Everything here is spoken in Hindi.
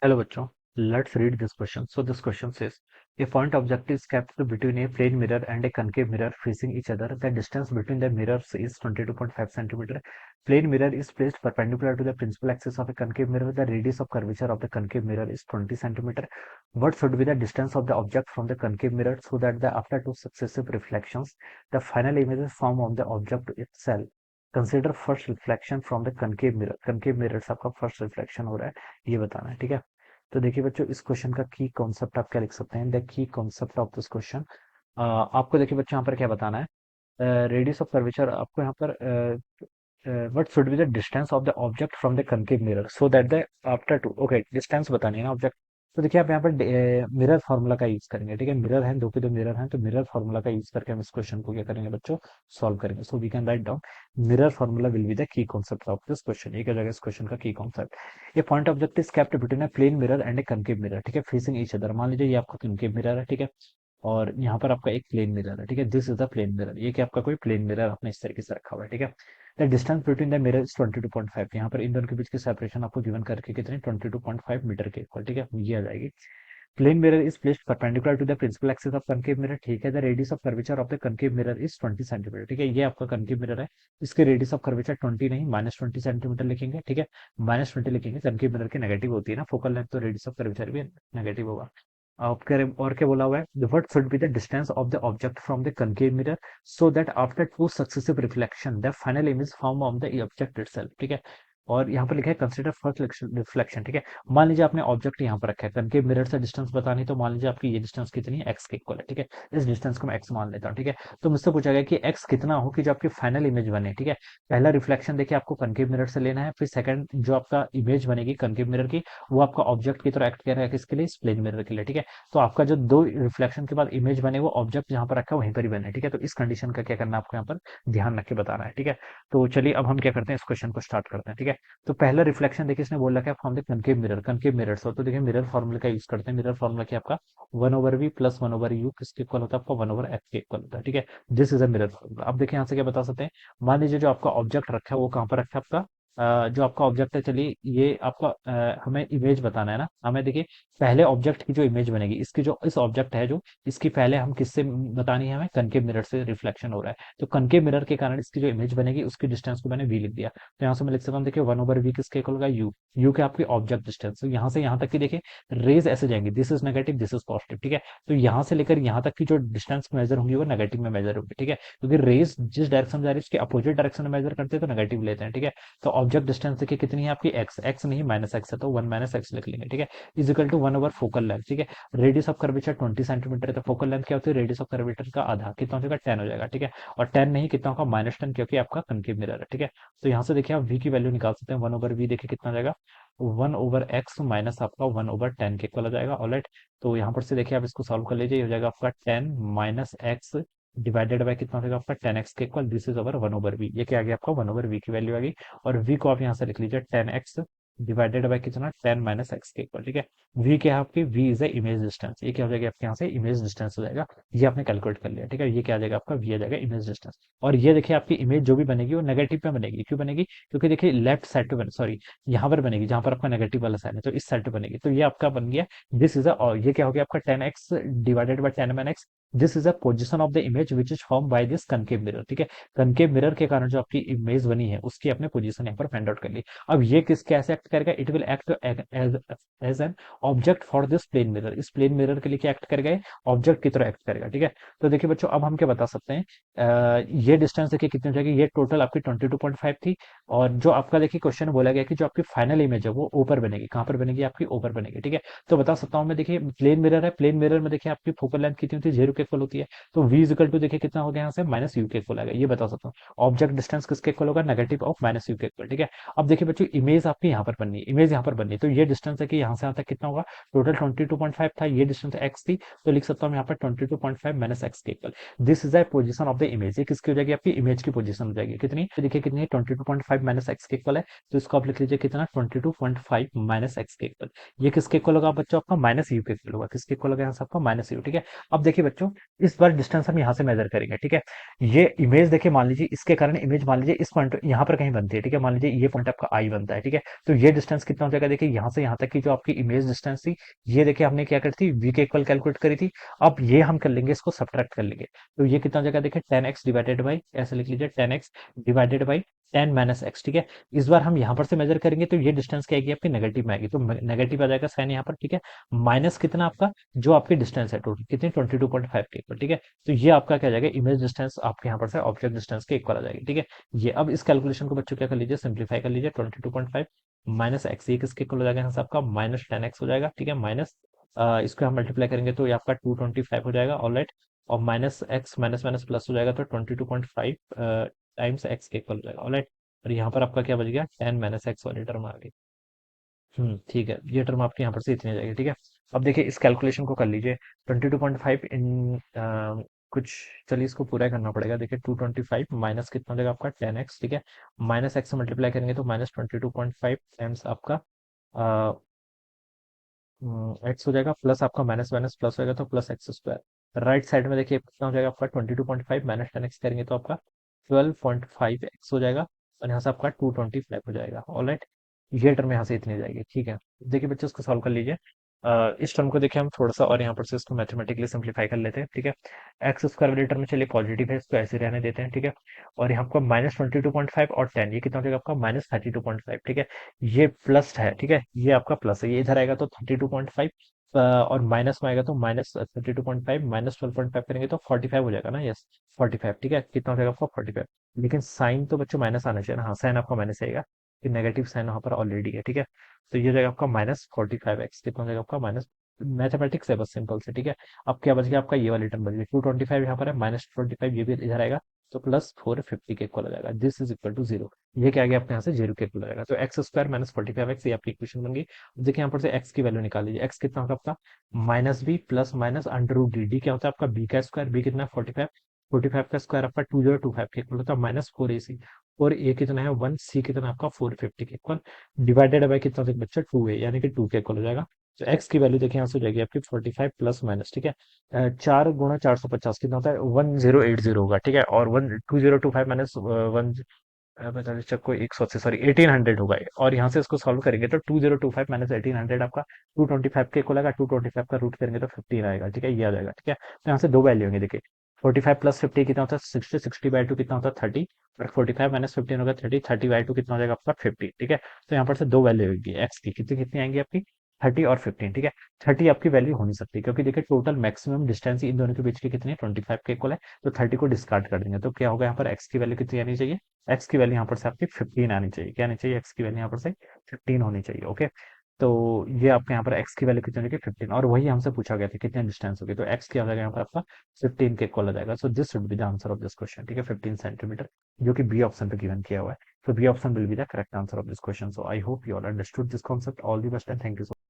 Hello बच्चों, let's read this question. So this question says, a point object is kept between a plane mirror and a concave mirror facing each other. The distance between the mirrors is 22.5 centimeter. Plane mirror is placed perpendicular to the principal axis of a concave mirror. The radius of curvature of the concave mirror is 20 centimeter. What should be the distance of the object from the concave mirror so that after two successive reflections, the final image is formed of the object itself? Consider first reflection from the concave mirror. Concave mirror से आपका फर्स्ट रिफ्लेक्शन हो रहा है, ये बताना है। ठीक है, तो देखिए बच्चों, इस क्वेश्चन का की कॉन्सेप्ट आप क्या लिख सकते हैं? The key concept of this question, आपको देखिए बच्चों यहाँ पर क्या बताना है। रेडियस ऑफ कर्वेचर आपको यहाँ पर what should be the distance of the object from the concave mirror so that the after two, okay distance बतानी है ना ऑब्जेक्ट। तो देखिए आप यहाँ पर मिरर फार्मूला का यूज करेंगे। ठीक है, मिरर है, दो के दो मिरर हैं, तो मिरर फार्मूला का यूज करके हम इस क्वेश्चन को क्या करेंगे बच्चों, सॉल्व करेंगे। So we can write down mirror formula will be the key concept of this question. ये क्या जाएगा इस क्वेश्चन का की कॉन्सेप्ट। ये point object is kept between a plane mirror and a concave mirror. ठीक है, फेसिंग ईच अदर। मान लीजिए ये आपका कनकेव मिरर है, ठीक है, और यहाँ पर आपका एक प्लेन मिरर है। ठीक है, this is the plane mirror. ये कि आपका कोई प्लेन मिरर आपने इस तरीके से रखा हुआ है। ठीक है, the distance between the mirror is 22.5। यहाँ पर इन दोनों के बीच की सेपरेशन आपको गिवन करके कितनी, 22.5 मीटर के इक्वल। ठीक है, ये आ जाएगी। Plane mirror is placed perpendicular to the principal axis of concave mirror. ठीक है, the radius of curvature of the concave mirror is 20 centimetre. ठीक है, ये आपका कनकेव मिरर है, इसके रेडियस ऑफ कर्वेचर 20 नहीं -20 सेंटीमीटर लिखेंगे। ठीक है, -20 लिखेंगे। कनकेव मिरर की नेगेटिव होती है ना फोकल लेंथ, तो रेडियस ऑफ कर्वेचर भी नेगेटिव होगा। और क्या बोला हुआ है, what should be the distance of the object from the concave mirror so that after two successive reflection the final image form of the object itself. ठीक है, और यहाँ पर लिखा है कंसिडर फर्स्ट रिफ्लेक्शन। ठीक है, मान लीजिए आपने ऑब्जेक्ट यहाँ पर रखा है, कनकेव मिरर से डिस्टेंस बतानी, तो मान लीजिए आपकी ये डिस्टेंस कितनी है, एक्स के इक्वल है। ठीक है, इस डिस्टेंस को मैं एक्स मान लेता हूँ। ठीक है, तो मुझसे पूछा गया कि एक्स कितना हो कि जो आपकी फाइनल इमेज बने। ठीक है, पहला रिफ्लेक्शन देखिए आपको कनकेव मिरर से लेना है, फिर सेकंड जो आपका इमेज बनेगी कनकेव मिरर की, वो आपका ऑब्जेक्ट की तरह एक्ट कर रहा है, किसके लिए, प्लेन मिरर के लिए। ठीक है, तो आपका जो दो रिफ्लेक्शन के बाद इमेज बने वो ऑब्जेक्ट जहां पर रखा है वहीं पर ही बने। ठीक है, तो इस कंडीशन का क्या करना है आपको यहाँ पर ध्यान रख के बताना है। ठीक है, तो चलिए अब हम क्या करते हैं, इस क्वेश्चन को स्टार्ट करते हैं। ठीक है, तो पहला रिफ्लेक्शन देखिए इसने बोल रखा है from the concave mirror. Concave mirror से तो देखिए मिरर फॉर्मूला का यूज करते हैं। मिरर फॉर्मूला क्या आपका 1/v प्लस 1/u किसके इक्वल होता है, आपका 1/x के इक्वल होता है। ठीक है, this is a mirror formula. अब देखिए यहाँ से क्या बता सकते हैं, मान लीजिए जो आपका ऑब्जेक्ट रखा है वो कहाँ पर रखा है आपका, जो आपका ऑब्जेक्ट है, चलिए ये आपका हमें इमेज बताना है ना, हमें देखिए पहले ऑब्जेक्ट की जो इमेज बनेगी, इसकी जो इस ऑब्जेक्ट है जो, इसकी पहले हम किससे बतानी है, हमें कनकेव मिरर से रिफ्लेक्शन हो रहा है, तो कनकेव मिरर के कारण इसकी जो इमेज बनेगी उसकी डिस्टेंस को मैंने वी लिख दिया। तो यहाँ से मैं लिख सकता हूँ देखिए 1/v किसके इक्वल होगा, यू। यू के आपकी ऑब्जेक्ट डिस्टेंस, तो यहाँ से यहाँ तक की देखिए रेज ऐसे जाएंगी, this is negative this is positive. ठीक है, तो यहाँ से लेकर यहाँ तक की जो डिस्टेंस मेजर होंगी वो नेगेटिव में मेजर होगी। ठीक है, क्योंकि रेज जिस डायरेक्शन में जा रही है उसके अपोजिट डायरेक्शन में मेजर करते हैं तो नेगेटिव लेते हैं। ठीक है, तो ऑब्जेक्ट डिस्टेंस देखिए कितनी है आपकी, एक्स। एक्स नहीं माइनस एक्स है, तो 1 - x लिख लेंगे। ठीक है, इजिकल टू 1/4 फोकल लेंथ। ठीक है, रेडियस ऑफ कर्वेचर 20 सेंटीमीटर है, तो फोकल लेंथ क्या होती है, रेडियस ऑफ कर्वेचर का आधा कितना हो जाएगा, 10 हो जाएगा। ठीक है, और 10 नहीं कितना होगा, -10, क्योंकि आपका कनकेव मिरर है। ठीक है, तो यहाँ से देखिए आप v की वैल्यू निकाल सकते हैं। 1/v देखिए कितना जाएगा, 1/x माइनस आपका 1/10 के इक्वल आ जाएगा। ऑलराइट, तो यहाँ पर से देखिए आप इसको सॉल्व कर लीजिए, ये हो जाएगा आपका 10 - x डिवाइडेड बाय कितना हो जाएगा आपका 10x के equal, this is over 1/v। ये क्या आ गया आपका 1/v की वैल्यू आ गई, और v को आप यहाँ से लिख लीजिए 10x डिवाइडेड बाय कितना, 10 - x के इक्वल। ठीक है, v क्या है आपकी, v is the image distance. ये क्या हो जाएगा आपके यहाँ से इमेज डिस्टेंस हो जाएगा, ये आपने कैलकुलेट कर लिया। ठीक है, ये क्या आ जाएगा आपका, v आ जाएगा इमेज डिस्टेंस। और ये देखिए आपकी इमेज जो भी बनेगी वो नेगेटिव में बनेगी। क्यों बनेगी, क्योंकि देखिए लेफ्ट साइड पे सॉरी यहाँ पर बनेगी जहां पर आपका नेगेटिव वाला साइन है, तो इस साइड पे बनेगी। तो ये आपका बन गया, दिस इज और ये क्या हो गया आपका 10x divided by 10 - x। This is a position of the image which is form by this concave mirror. ठीक है, कनकेव मिरर के कारण जो आपकी इमेज बनी है उसकी अपने पोजीशन यहाँ पर फाइंड आउट कर ली। अब ये किस कैसे एक्ट करेगा, it will act as an object for this plane mirror. इस प्लेन मिरर के लिए क्या एक्ट करेगा, ऑब्जेक्ट की तरह एक्ट करेगा। ठीक है, तो देखिए बच्चों अब हम क्या बता सकते हैं, ये डिस्टेंस देखिए कितनी हो जाएगी, ये टोटल आपकी 22.5 थी, और जो आपका देखिए क्वेश्चन बोला गया कि जो आपकी फाइनल इमेज है वो ऊपर बनेगी, कहाँ पर बनेगी आपकी, ऊपर बनेगी। ठीक है, तो बता सकता हूँ मैं, देखिए प्लेन मिरर है, प्लेन मिरर में देखिए आपकी फोकल लेंथ कितनी होती है, 0 के इक्वल होती है, तो v इक्वल टू देखिए कितना हो गया यहाँ से, -u के इक्वल आ गया। ये बता सकता हूँ ऑब्जेक्ट डिस्टेंस किसके इक्वल होगा, नेगेटिव ऑफ -u के इक्वल। ठीक है, अब देखिए बच्चों इमेज आपकी यहाँ पर बननी है, इमेज यहाँ पर बननी है, तो ये डिस्टेंस है कि यहाँ से यहाँ तक कितना होगा, टोटल 22.5 था, ये डिस्टेंस x थी, तो लिख सकता हूँ यहाँ पर 22.5 - x के equal, this is the position of the image. ये किसकी हो जाएगी, आपकी इमेज की पोजीशन हो जाएगी। कितनी, तो देखिए कितनी है, 22.5 - x के इक्वल है, तो इसको आप लिख लीजिए कितना, 22.5 - x के इक्वल। ये किसके इक्वल होगा बच्चों, आपका -u के इक्वल होगा, किसके इक्वल होगा यहाँ से आपका -u। ठीक है, अब देखिए बच्चों इस बार डिस्टेंस हम यहाँ से मेजर करेंगे, ठीक है। ये इमेज देखिए, मान लीजिए इसके कारण इमेज मान लीजिए इस पॉइंट यहाँ पर कहीं बनती है, ठीक है। मान लीजिए ये पॉइंट आपका आई बनता है, ठीक है। तो ये डिस्टेंस कितना हो जाएगा, देखिए यहाँ से यहाँ तक की जो आपकी इमेज डिस्टेंस थी, ये देखिए हमने क्या करी थी, वी के इक्वल कैलकुलेट करी थी। अब ये हम कर लेंगे, इसको सब्ट्रैक्ट कर लेंगे। तो ये कितना हो जाएगा, देखिए 10x डिवाइडेड बाई, ऐसे लिख लीजिए 10x divided by 10 minus x, ठीक है। इस बार हम यहाँ पर से मेजर करेंगे तो ये डिस्टेंस क्या आएगी आपकी, नेगेटिव में आएगी, तो नेगेटिव आ जाएगा साइन यहाँ पर, ठीक है। माइनस कितना आपका, जो आपकी डिस्टेंस है टोटल कितनी, 22.5 के इक्वल, ठीक है। तो ये आपका क्या आ जाएगा, इमेज डिस्टेंस आपके यहाँ पर से ऑब्जेक्ट डिस्टेंस के इक्वल आ जाएगी, ठीक है। ये अब इस कैलकुलेशन को बच्चों क्या कर लीजिए, सिंप्लीफाई कर लीजिए, 22.5 माइनस एक्स, ये किसके इक्वल हो जाएगा, यहाँ से आपका माइनस 10x हो जाएगा, ठीक है। माइनस इसको हम मल्टीप्लाई करेंगे तो ये आपका 225 हो जाएगा, ऑलराइट। और minus x minus minus plus हो जाएगा, तो 22.5 टाइम्स एक्स के इक्वल हो जाएगा, ऑलराइट। और यहाँ पर आपका क्या बच गया, 10 माइनस एक्स वाली टर्म आ गई। ठीक है, ये टर्म आपके यहाँ पर से इतनी आ जाएगी, ठीक है। अब देखिए इस कैलकुलेशन को कर लीजिए, 22.5 इन कुछ, चलिए इसको पूरा ही करना पड़ेगा। देखिए 225 माइनस कितना हो जाएगा आपका 10x, ठीक है। माइनस एक्स से मल्टीप्लाई करेंगे तो माइनस 22.5 टाइम्स आपका एक्स हो जाएगा, प्लस आपका माइनस माइनस प्लस होगा तो plus x square. Right side में देखिए कितना हो जाएगा आपका 22.5 माइनस 10x करेंगे तो आपका 12.5x हो जाएगा, और यहाँ से आपका 225 हो जाएगा, ऑलराइट। ये टर्म यहाँ से इतनी हो जाएगी, ठीक है। देखिए बच्चों इसको सॉल्व कर लीजिए। इस टर्म को देखिए हम थोड़ा सा और यहाँ पर से इसको मैथमेटिकली सिंप्लीफाई कर लेते हैं, ठीक है। एक्स स्क्वायर वाले टर्म में चलिए पॉजिटिव है, इसको ऐसे रहने देते हैं, ठीक है। और यहाँ आपका माइनस 22.5 और 10, ये कितना हो जाएगा आपका माइनस 32.5, ठीक है। ये प्लस है, ठीक है, ये आपका प्लस है, ये इधर आएगा तो 32.5, और माइनस में आएगा तो माइनस 32.5 माइनस 12.5 करेंगे तो 45 हो जाएगा ना, यस 45, ठीक है। कितना हो जाएगा आपका 45। लेकिन साइन तो बच्चों माइनस आना चाहिए ना, हाँ साइन आपका माइनस आएगा, कि नेगेटिव साइन वहां पर ऑलरेडी है, ठीक है। तो ये हो जाएगा आपका माइनस 45x, कितना हो जाएगा आपका माइनस, मैथमेटिक्स है बस सिंपल से, ठीक है। अब क्या बच गया आपका, ये वाली टर्म बच गई, 225 यहाँ पर है, माइनस 25 ये भी इधर आएगा, तो प्लस 450 के इक्वल हो जाएगा, this is equal to zero. ये क्या आ गया आपके यहाँ से, जीरो के इक्वल हो जाएगा। तो एक्स स्क्वायर माइनस 45x, ये आपकी इक्वेशन बन गई। देखिए यहाँ पर से एक्स की वैल्यू निकाल लीजिए, एक्स कितना होगा आपका, minus B plus minus under root D, D क्या होता है आपका, बी का स्क्वायर, बी कितना है 45, 45 का स्क्वायर आपका 2025 के इक्वल होता है, माइनस 4ac, और ए कितना है 1, सी कितना है आपका 450 के इक्वल, डिवाइडेड बाय कितना होता है बच्चा 2a, यानी कि 2 के इक्वल हो जाएगा। तो एक्स की वैल्यू देखिए यहाँ से हो जाएगी आपकी 45 प्लस माइनस, ठीक है। 4 गुणा 450 कितना होता है, 1080 होगा, ठीक है। और 2025 माइनस 45 को 180, सॉरी 1800 होगा, और यहाँ से इसको सॉल्व करेंगे तो 2025 माइनस 1800 आपका 225 के इक्वल आएगा, 225 का रूट करेंगे तो 15 आएगा, ठीक है, ये आ जाएगा, ठीक है। तो यहाँ से दो वैल्यू होंगे, देखिए 45 प्लस 50 कितना होता है 60, 60/2 कितना होता है 30, और 45 माइनस 15 होगा 30, 30/2 कितना हो जाएगा आपका 50, ठीक है। तो यहाँ पर से दो वैल्यू होगी एक्स की, कितनी कितनी आएंगी आपकी 30 और 15, ठीक है। 30 आपकी वैल्यू हो नहीं सकती, क्योंकि देखिए टोटल मैक्सिमम डिस्टेंस इन दोनों के बीच की कितनी है 25 के इक्वल है, तो 30 को डिस्कार्ड कर देंगे, तो क्या होगा यहाँ पर एक्स की वैल्यू कितनी आनी चाहिए, एक्स की वैल्यू यहाँ पर से आपकी 15 आनी चाहिए, क्या आनी चाहिए, एक्स की वैल्यू यहाँ पर से 15 होनी चाहिए, ओके। तो ये आपके यहाँ पर एक्स की वैल्यू कितनी होगी 15, और वही हमसे पूछा गया था कितने डिस्टेंस होगी, तो एक्स क्या हो जाएगा यहाँ पर आपका 15 के इक्वल हो जाएगा। So this should be the answer of this question, ठीक है, 15 सेंटीमीटर, जो कि बी ऑप्शन पे गिवन किया हुआ है। So B option will be the correct answer of this question. So I hope you all understood this concept. All the best and thank you so much.